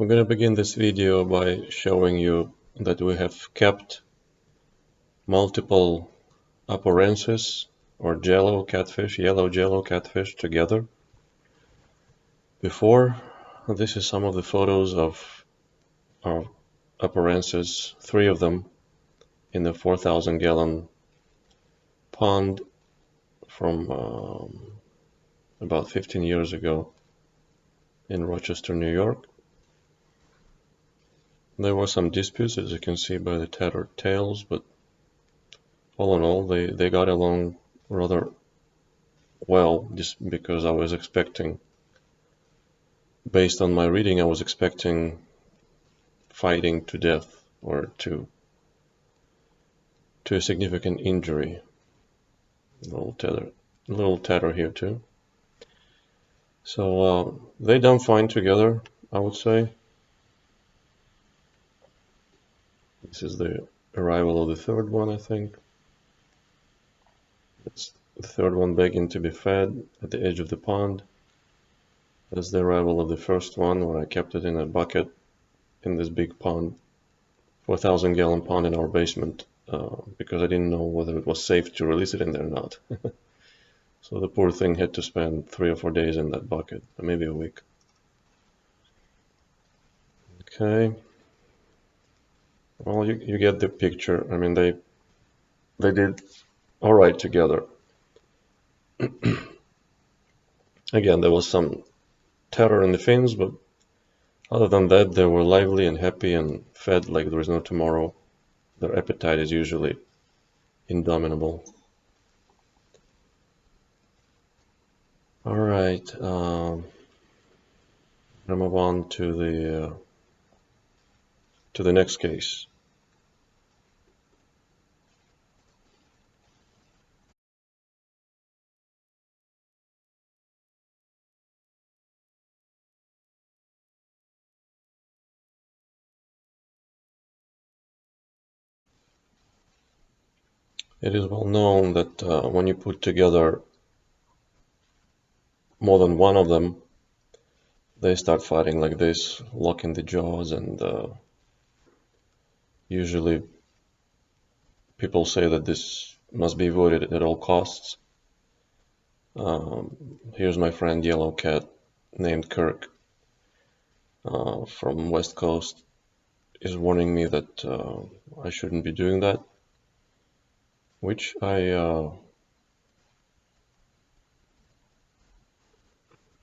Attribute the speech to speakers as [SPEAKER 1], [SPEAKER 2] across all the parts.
[SPEAKER 1] We're going to begin this video by showing you that we have kept multiple apurensis or Jello catfish, yellow Jello catfish together. Before, this is some of the photos of our apurensis, 3 of them in the 4,000-gallon pond from about 15 years ago in Rochester, New York. There were some disputes, as you can see by the tattered tails, but all in all, they got along rather well, just because I was expecting, based on my reading, I was expecting fighting to death or to a significant injury. A little tatter here too. So they done fine together, I would say. This is the arrival of the third one, I think. It's the third one begging to be fed at the edge of the pond. That's the arrival of the first one, where I kept it in a bucket in this big pond, 4,000-gallon pond in our basement, because I didn't know whether it was safe to release it in there or not. So the poor thing had to spend 3 or 4 days in that bucket, or maybe a week. Okay. Well, you get the picture. I mean, they did all right together. Again, there was some terror in the fins, but other than that, they were lively and happy and fed like there is no tomorrow. Their appetite is usually indomitable. All right, I'll move on to the next case. It is well known that when you put together more than one of them, they start fighting like this, locking the jaws, and usually people say that this must be avoided at all costs. Here's my friend Yellow Cat named Kirk from West Coast is warning me that I shouldn't be doing that, which I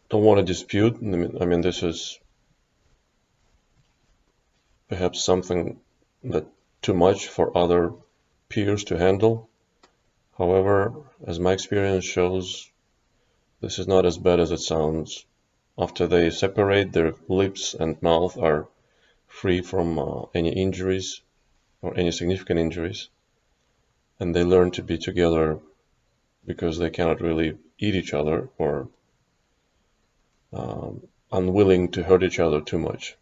[SPEAKER 1] don't want to dispute. I mean, this is perhaps something that too much for other peers to handle. However, as my experience shows, this is not as bad as it sounds. After they separate, their lips and mouth are free from any injuries or any significant injuries, and they learn to be together because they cannot really eat each other or unwilling to hurt each other too much.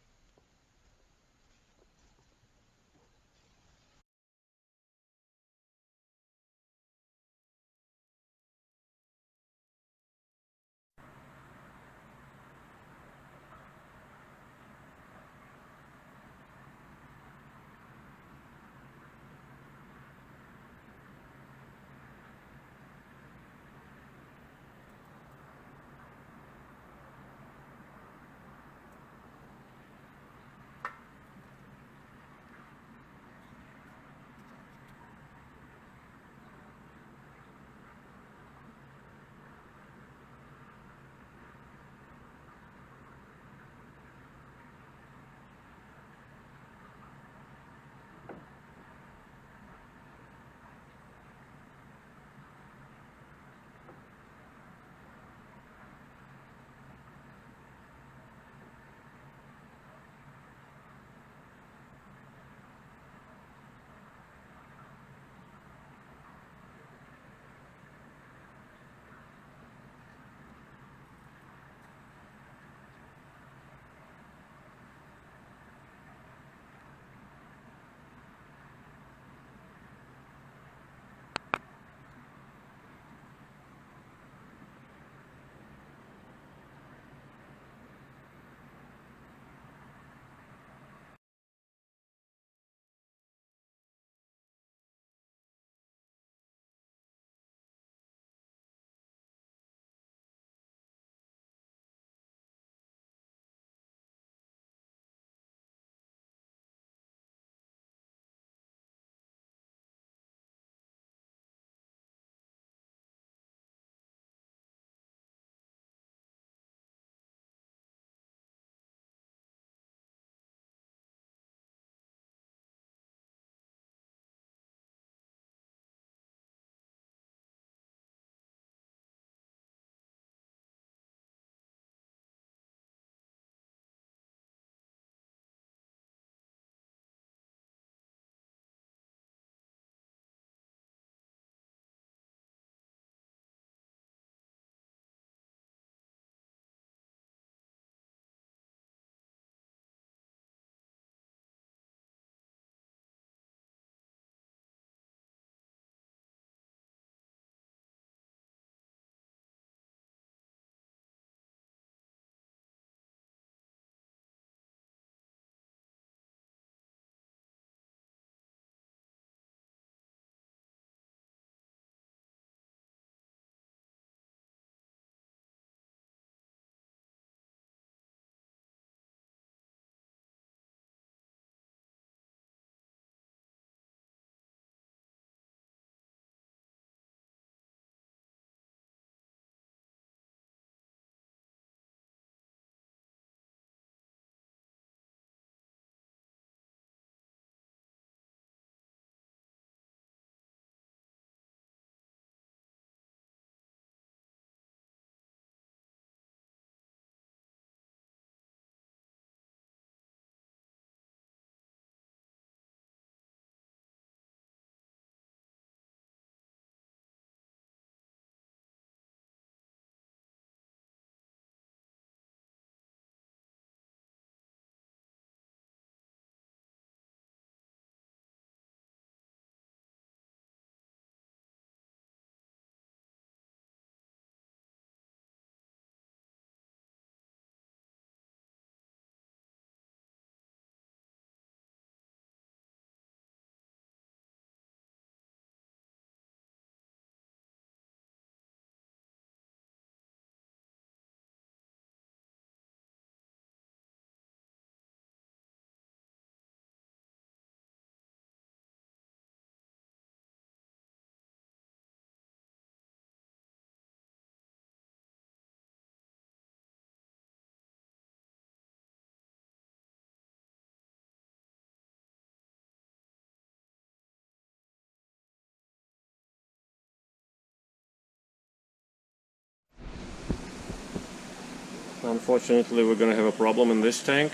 [SPEAKER 2] Unfortunately, we're gonna have a problem in this tank.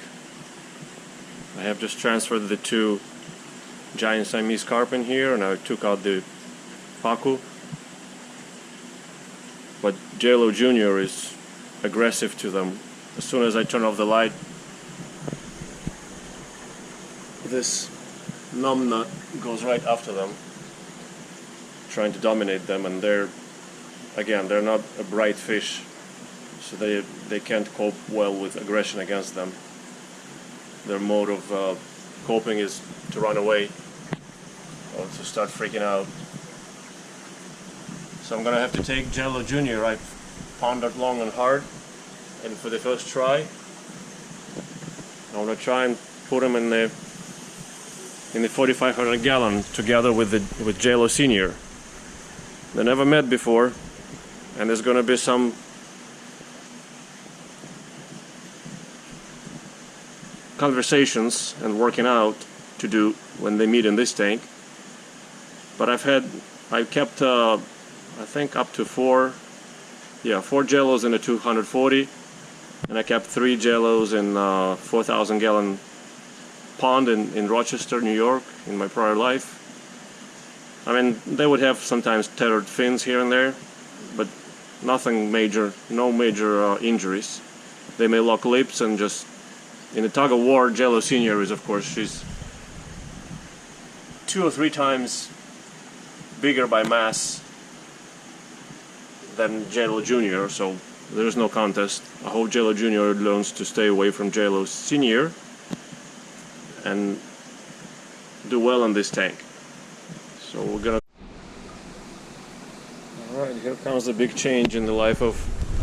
[SPEAKER 2] I have just transferred the two giant Siamese carp in here, and I took out the pacu. But Jello Jr is aggressive to them. As soon as I turn off the light, this numbnut goes right after them, trying to dominate them, and they're not a bright fish, so they can't cope well with aggression against them. Their mode of coping is to run away or to start freaking out. So I'm gonna have to take Jello Jr. I pondered long and hard, and for the first try, I'm gonna try and put him in the 4,500 gallon together with Jello Sr. They never met before, and there's gonna be some conversations and working out to do when they meet in this tank. But I kept I think up to four Jellos in a 240, and I kept 3 Jellos in 4,000 gallon pond in Rochester, New York, in my prior life. I mean, they would have sometimes tethered fins here and there, but nothing major, no major injuries. They may lock lips and just, in a tug of war, Jello Sr. is, of course, she's 2 or 3 times bigger by mass than Jello Jr, so there's no contest. I hope Jello Jr. learns to stay away from Jello Sr. and do well in this tank. So we're gonna... Alright, here comes the big change in the life of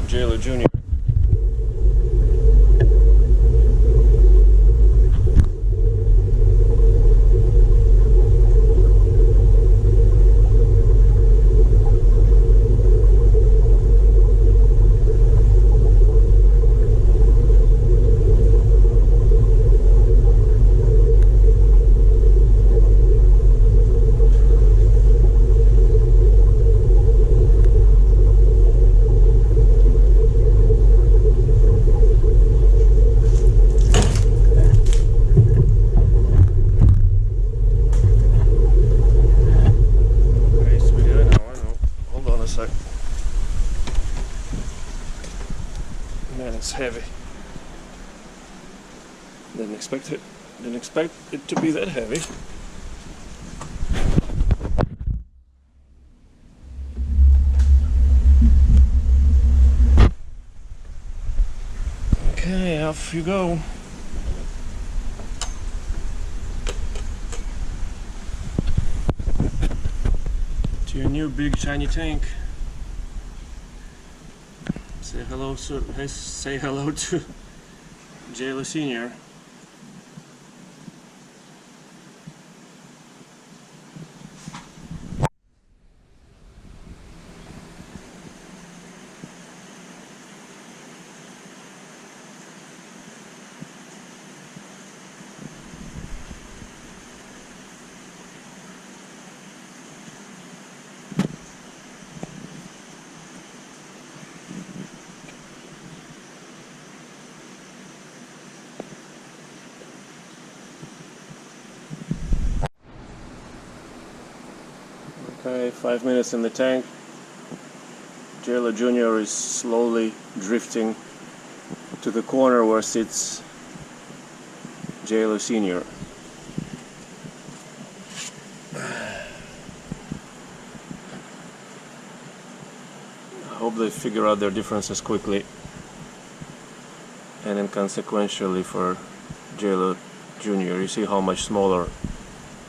[SPEAKER 2] Jello Jr. Man, it's heavy. Didn't expect it to be that heavy. Okay, off you go. To your new big shiny tank. Say hello, say hello to Jello Sr. Okay, 5 minutes in the tank. Jello Jr. is slowly drifting to the corner where sits Jello Sr. I hope they figure out their differences quickly, and inconsequentially for Jello Jr. You see how much smaller.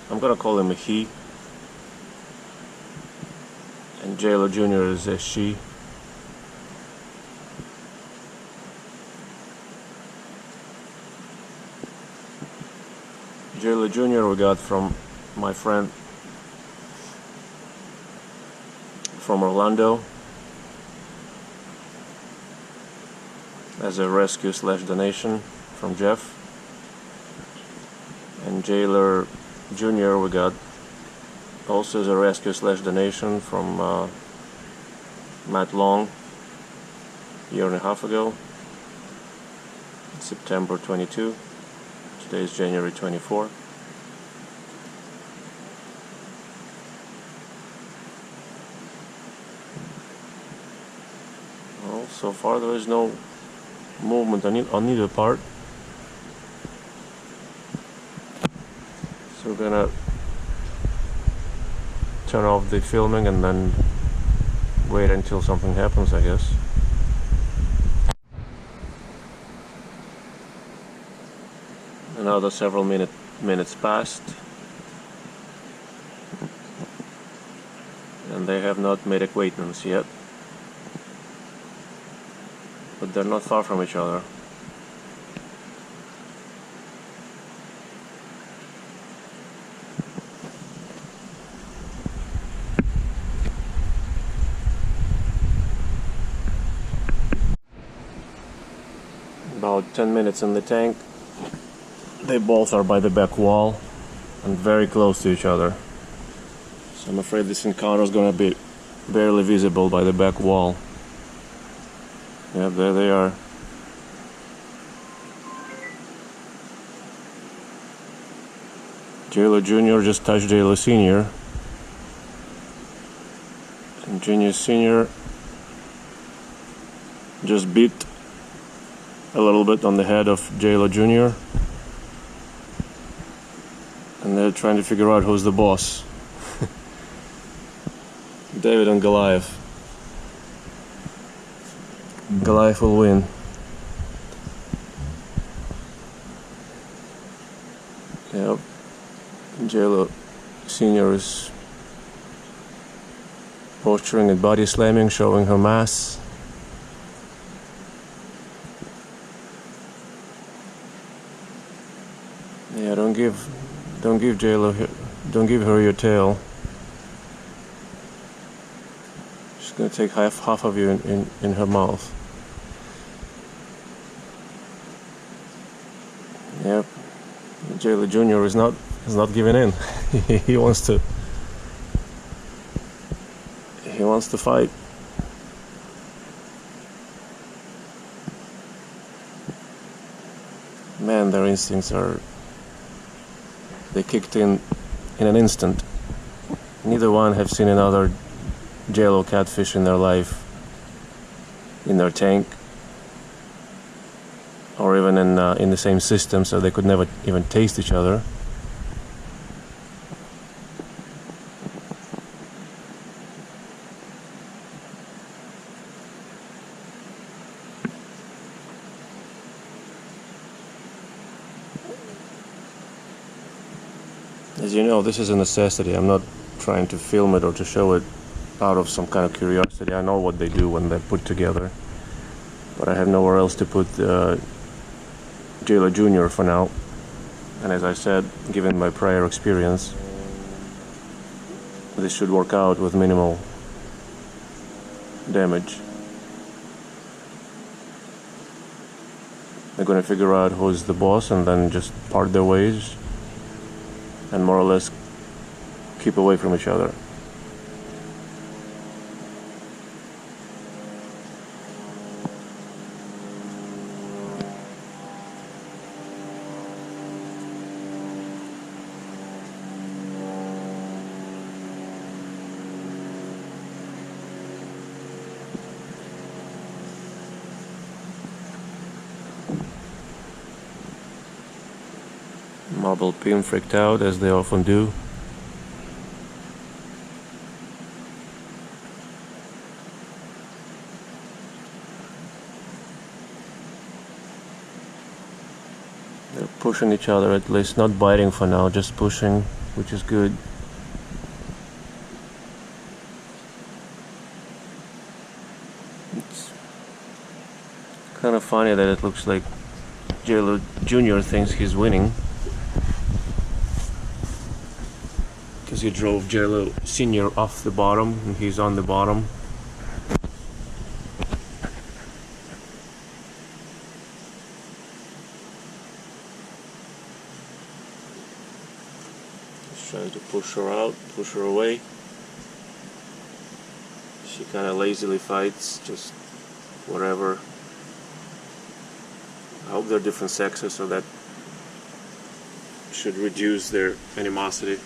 [SPEAKER 2] I'm gonna call him a he. And Jello Jr. is a she. Jello Jr. we got from my friend from Orlando as a rescue / donation from Jeff. And Jello Jr. we got also as a rescue / donation from Matt Long a year and a half ago. September 22. Today is January 24. Well, so far there is no movement on either part. So we're gonna turn off the filming and then wait until something happens, I guess. Another several minutes passed, and they have not made acquaintance yet, but they're not far from each other. About 10 minutes in the tank. They both are by the back wall and very close to each other. So I'm afraid this encounter is going to be barely visible by the back wall. Yeah, there they are. Jello Jr. just touched Jello Sr. And Jello Sr. just bit a little bit on the head of Jello Jr. And they're trying to figure out who's the boss. David and Goliath. Goliath will win. Yep. Jello Sr. is posturing and body slamming, showing her mass. Yeah, don't give Jello, don't give her your tail. She's gonna take half of you in her mouth. Yep, Jello Jr. is not giving in. he wants to fight. Man, their instincts are. They kicked in an instant. Neither one have seen another Jello catfish in their life, in their tank, or even in the same system, so they could never even taste each other. As you know, this is a necessity. I'm not trying to film it or to show it out of some kind of curiosity. I know what they do when they're put together, but I have nowhere else to put Jello Jr. for now. And as I said, given my prior experience, this should work out with minimal damage. They're going to figure out who's the boss and then just part their ways and more or less keep away from each other. Marble pin freaked out, as they often do. They're pushing each other, at least not biting for now, just pushing, which is good. It's kind of funny that it looks like Jello Jr. thinks he's winning, because he drove Jello Sr. off the bottom and he's on the bottom. Just trying to push her out, push her away. She kind of lazily fights, just whatever. I hope they're different sexes, so that should reduce their animosity.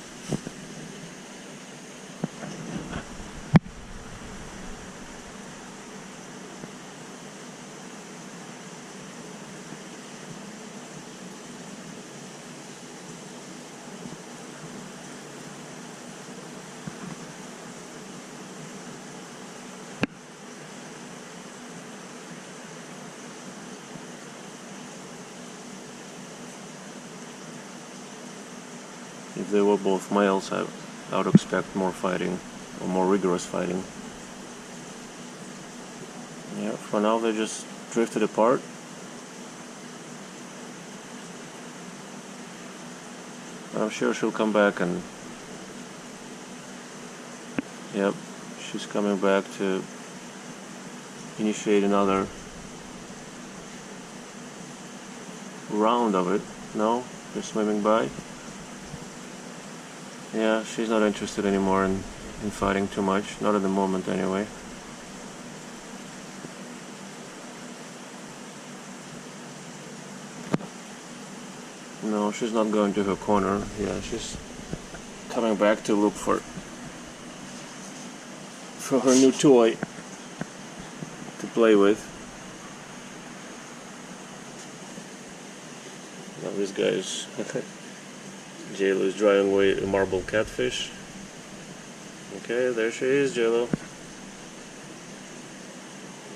[SPEAKER 2] If they were both males, I would expect more fighting, or more rigorous fighting. Yeah, for now they just drifted apart. I'm sure she'll come back and... Yep, she's coming back to initiate another round of it. No? They're swimming by. Yeah, she's not interested anymore in fighting too much. Not at the moment, anyway. No, she's not going to her corner. Yeah, she's coming back to look for her new toy to play with. Now this guy's... Jello is driving away a marble catfish. Okay, there she is, Jello.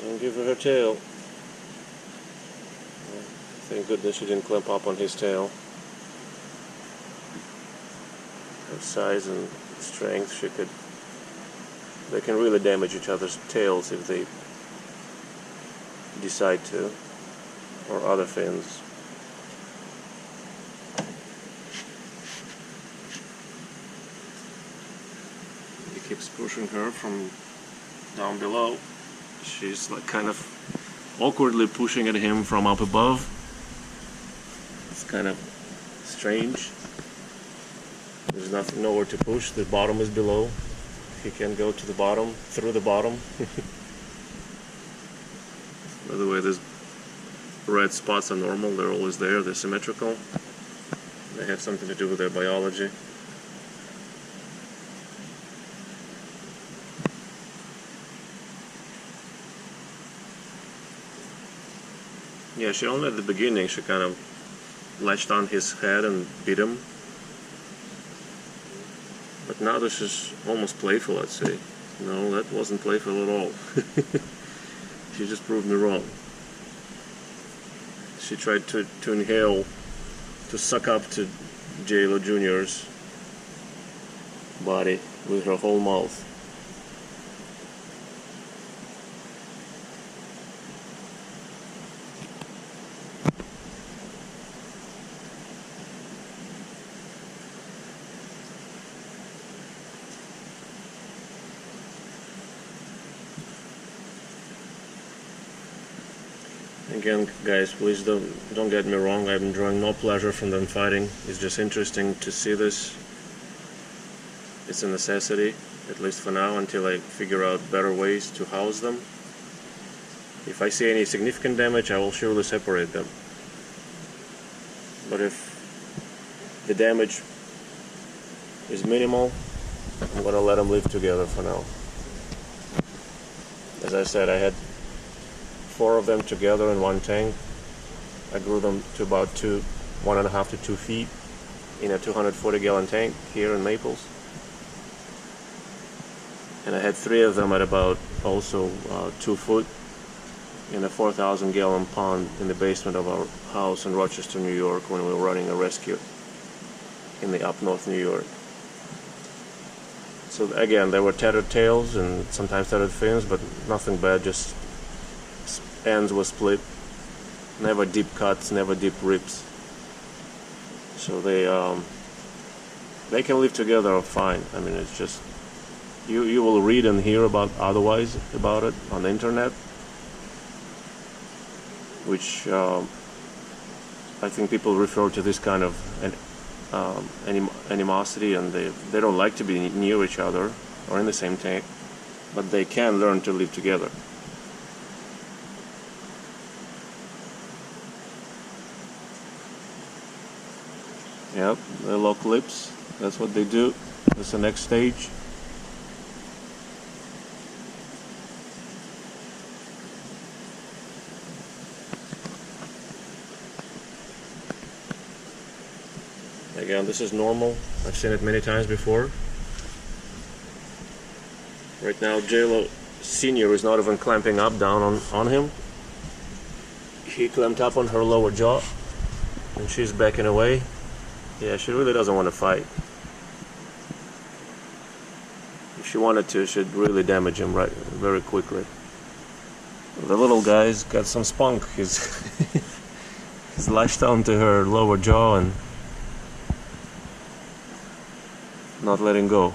[SPEAKER 2] Don't give her her tail. Thank goodness she didn't clamp up on his tail. Her size and strength, they can really damage each other's tails if they decide to, or other fins. Keeps pushing her from down below. She's like kind of awkwardly pushing at him from up above. It's kind of strange. There's nowhere to push. The bottom is below. He can go to the bottom, through the bottom. By the way, these red spots are normal. They're always there. They're symmetrical. They have something to do with their biology. Yeah, she only at the beginning, she kind of latched on his head and bit him. But now this is almost playful, I'd say. No, that wasn't playful at all. She just proved me wrong. She tried to inhale, to suck up to Jello Jr.'s body with her whole mouth. Again, guys, please don't get me wrong. I'm drawing no pleasure from them fighting. It's just interesting to see this. It's a necessity, at least for now, until I figure out better ways to house them. If I see any significant damage, I will surely separate them. But if the damage is minimal, I'm gonna let them live together for now. As I said, I had 4 of them together in one tank. I grew them to about 1.5 to 2 feet in a 240-gallon tank here in Naples. And I had 3 of them at about also 2 foot in a 4,000-gallon pond in the basement of our house in Rochester, New York, when we were running a rescue in the up north New York. So again, there were tethered tails and sometimes tethered fins, but nothing bad, just ends were split, never deep cuts, never deep rips. So they can live together fine. I mean, it's just you will read and hear about it on the internet, which I think people refer to this kind of animosity, and they don't like to be near each other or in the same tank, but they can learn to live together. Yep, they lock lips. That's what they do. That's the next stage. Again, this is normal. I've seen it many times before. Right now, Jello Sr is not even clamping up down on him. She clamped up on her lower jaw, and she's backing away. Yeah, she really doesn't want to fight. If she wanted to, she'd really damage him very quickly. The little guy's got some spunk. He's lashed onto her lower jaw and not letting go.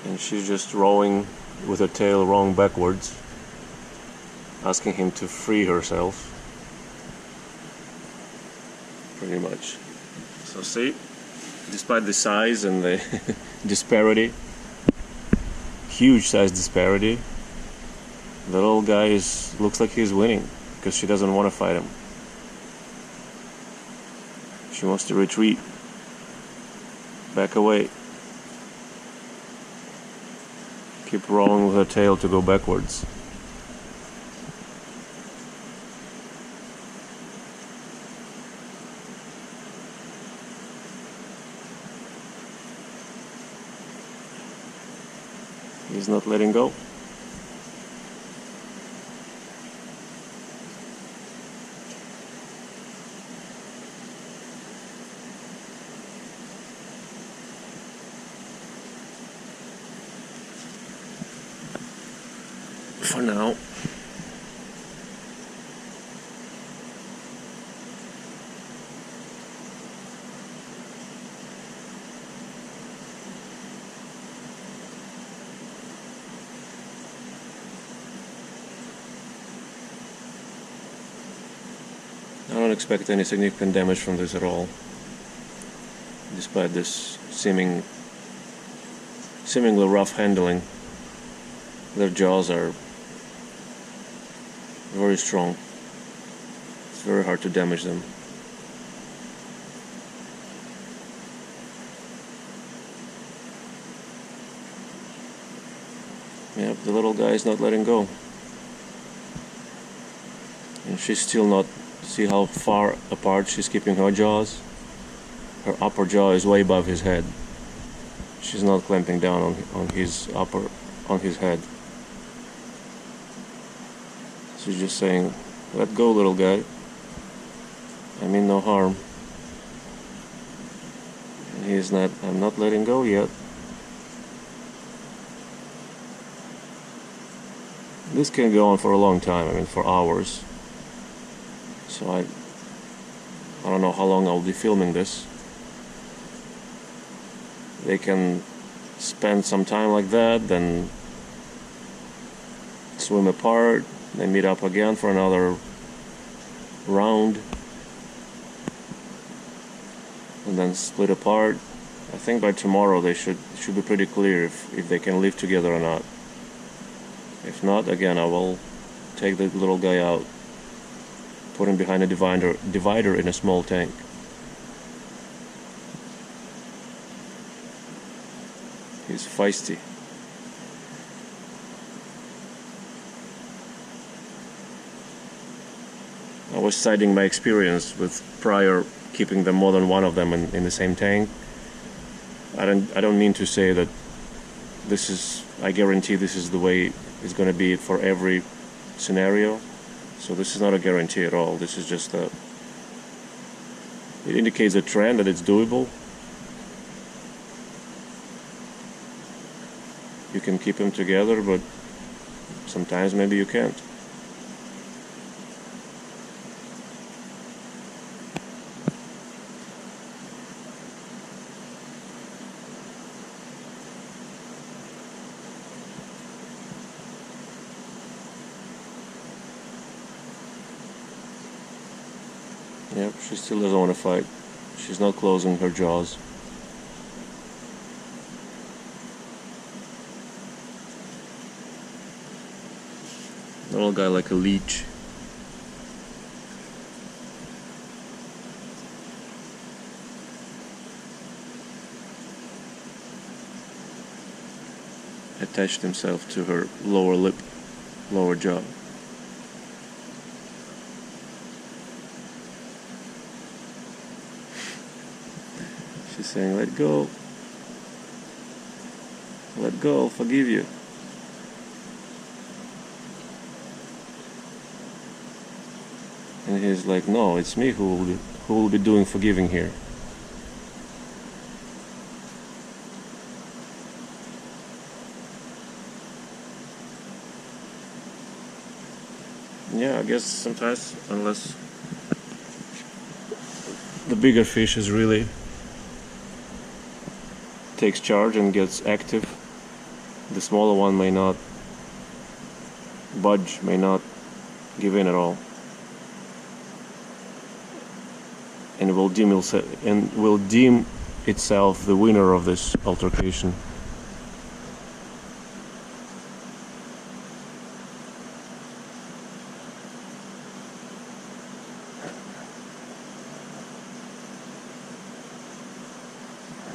[SPEAKER 2] And she's just rowing with her tail rowing backwards, asking him to free herself. Pretty much. So see, despite the size and the disparity, huge size disparity, the little guy looks like he's winning because she doesn't want to fight him. She wants to retreat, back away. Keep rolling with her tail to go backwards. He's not letting go. For now. I don't expect any significant damage from this at all, despite this seemingly rough handling. Their jaws are very strong. It's very hard to damage them. Yep, the little guy is not letting go. And she's still not. See how far apart she's keeping her jaws? Her upper jaw is way above his head. She's not clamping down on his head. She's just saying, "Let go, little guy. I mean no harm." And I'm not letting go yet. This can go on for a long time, I mean for hours. So I don't know how long I'll be filming this. They can spend some time like that, then swim apart, then meet up again for another round, and then split apart. I think by tomorrow they should be pretty clear if they can live together or not. If not, again I will take the little guy out, put him behind a divider in a small tank. He's feisty. I was citing my experience with prior keeping them more than one of them in the same tank. I don't mean to say that I guarantee this is the way it's going to be for every scenario. So this is not a guarantee at all. This is just it indicates a trend that it's doable. You can keep them together, but sometimes maybe you can't. Yep, she still doesn't want to fight. She's not closing her jaws. Little guy like a leech. Attached himself to her lower lip, lower jaw. She's saying, let go. Let go, I'll forgive you. And he's like, no, it's me who will be doing forgiving here. Yeah, I guess sometimes, unless the bigger fish is really takes charge and gets active, the smaller one may not budge, may not give in at all, and will deem itself the winner of this altercation.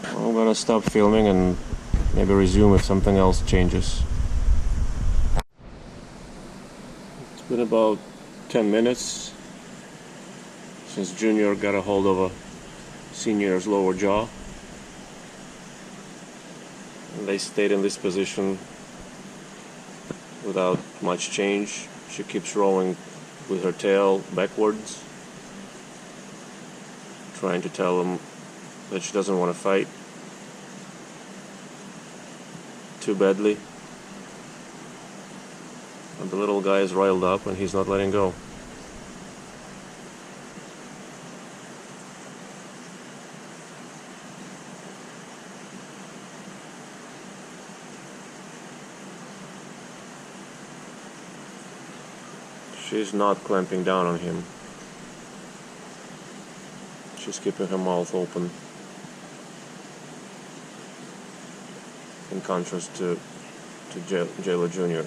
[SPEAKER 2] I'm gonna stop filming and maybe resume if something else changes. It's been about 10 minutes since Junior got a hold of a senior's lower jaw. And they stayed in this position without much change. She keeps rolling with her tail backwards, trying to tell him that she doesn't want to fight too badly. And the little guy is riled up and he's not letting go. She's not clamping down on him. She's keeping her mouth open. In contrast to Jello Jr.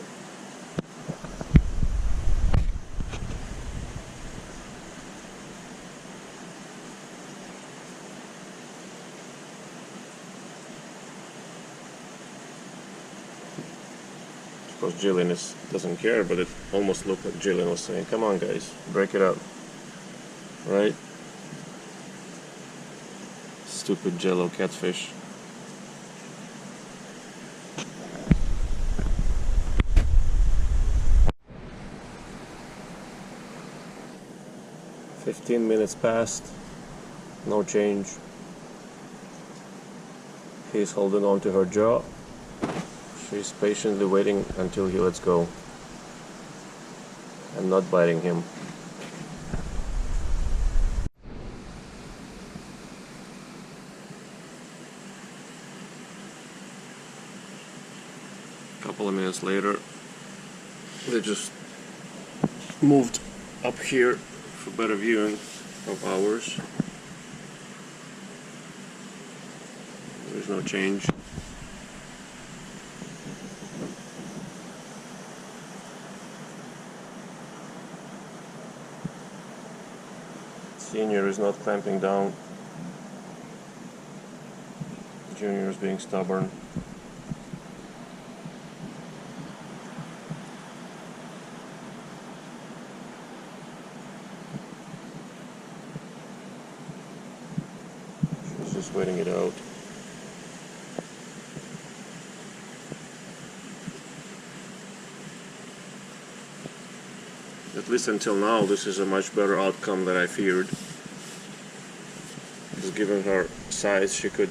[SPEAKER 2] Of course, Jillian doesn't care, but it almost looked like Jillian was saying, come on guys, break it up. Right? Stupid Jello catfish. "15 minutes passed, no change. He's holding on to her jaw. She's patiently waiting until he lets go and not biting him. A couple of minutes later, they just moved up here for better viewing of ours. There's no change. Senior is not clamping down. Junior is being stubborn. She's just waiting it out. At least until now, this is a much better outcome than I feared. Because given her size, she could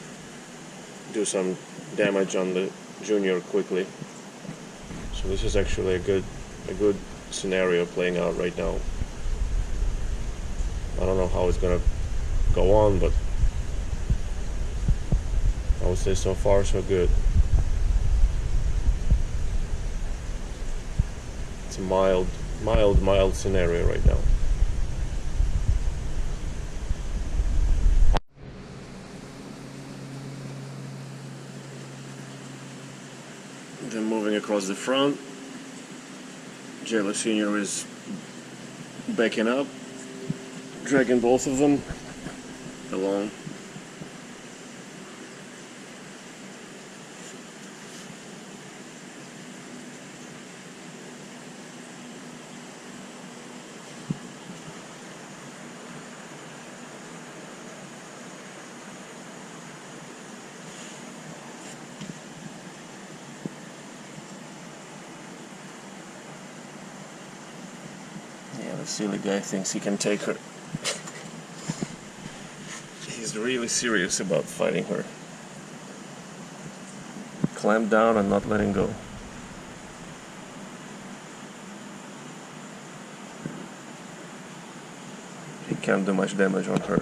[SPEAKER 2] do some damage on the junior quickly. So this is actually a good scenario playing out right now. I don't know how it's gonna go on, but I would say so far so good. It's a mild scenario right now. Then moving across the front, Jello Sr is backing up, dragging both of them along. Yeah, the silly guy thinks he can take her. He's really serious about fighting her. Clamp down and not letting go. He can't do much damage on her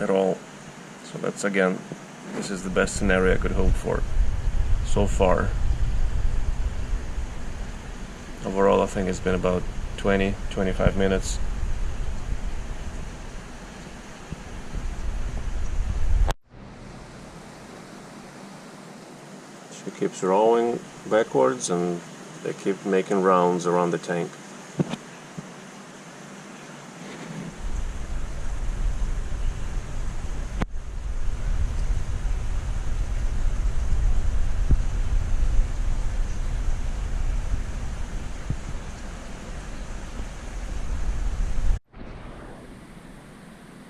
[SPEAKER 2] at all. So that's, again, this is the best scenario I could hope for so far. Overall, I think it's been about 20-25 minutes. She keeps rowing backwards and they keep making rounds around the tank.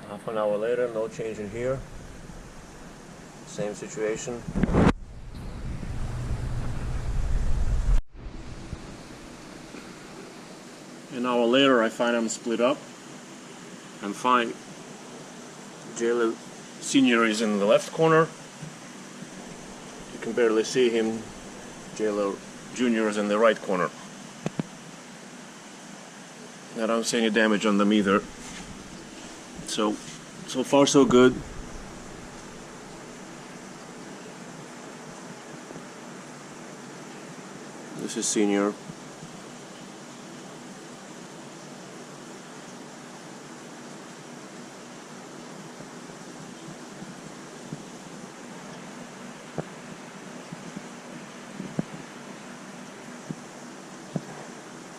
[SPEAKER 2] Half an hour later, no change in here. Same situation. An hour later, I find them split up. And find Jello Sr is in the left corner. You can barely see him. Jello Jr is in the right corner. I don't see any damage on them either. So far so good. This is Senior.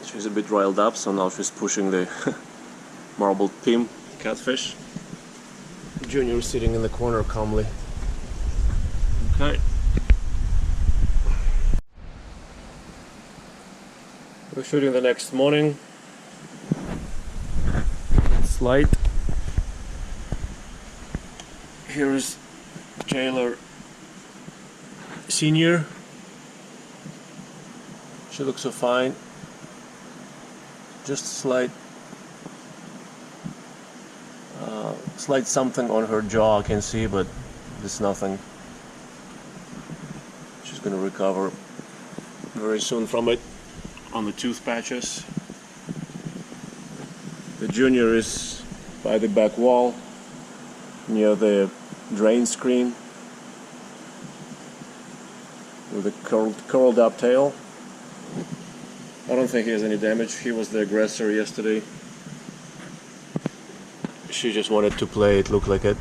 [SPEAKER 2] She's a bit riled up, so now she's pushing the marbled Pim catfish. Junior sitting in the corner calmly. Okay. We're shooting the next morning. It's light. Here's Jello Sr. She looks so fine. Just slight something on her jaw I can see, but it's nothing. She's gonna recover very soon from it on the tooth patches. The junior is by the back wall near the drain screen with a curled up tail. I don't think he has any damage. He was the aggressor yesterday. She just wanted to play, it looked like it.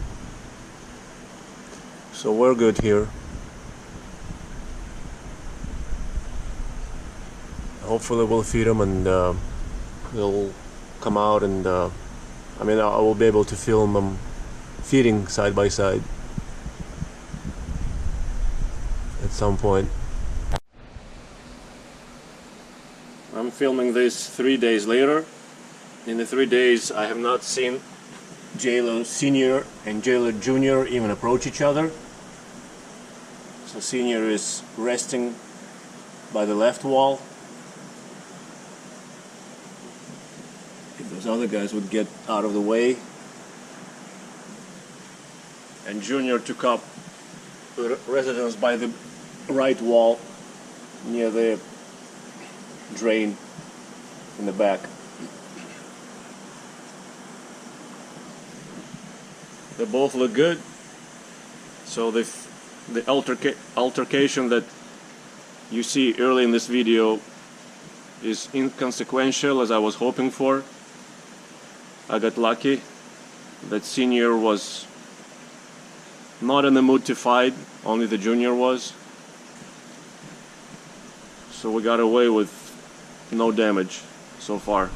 [SPEAKER 2] So we're good here. Hopefully we'll feed them and they'll come out and I mean I will be able to film them feeding side by side at some point. I'm filming this 3 days later. In the 3 days I have not seen Jello Sr and Jello Jr even approach each other. So Sr is resting by the left wall. If those other guys would get out of the way. And Jr took up residence by the right wall near the drain in the back. They both look good. So the altercation that you see early in this video is inconsequential, as I was hoping for. I got lucky that Senior was not in the mood to fight, only the Junior was. So we got away with no damage. so far.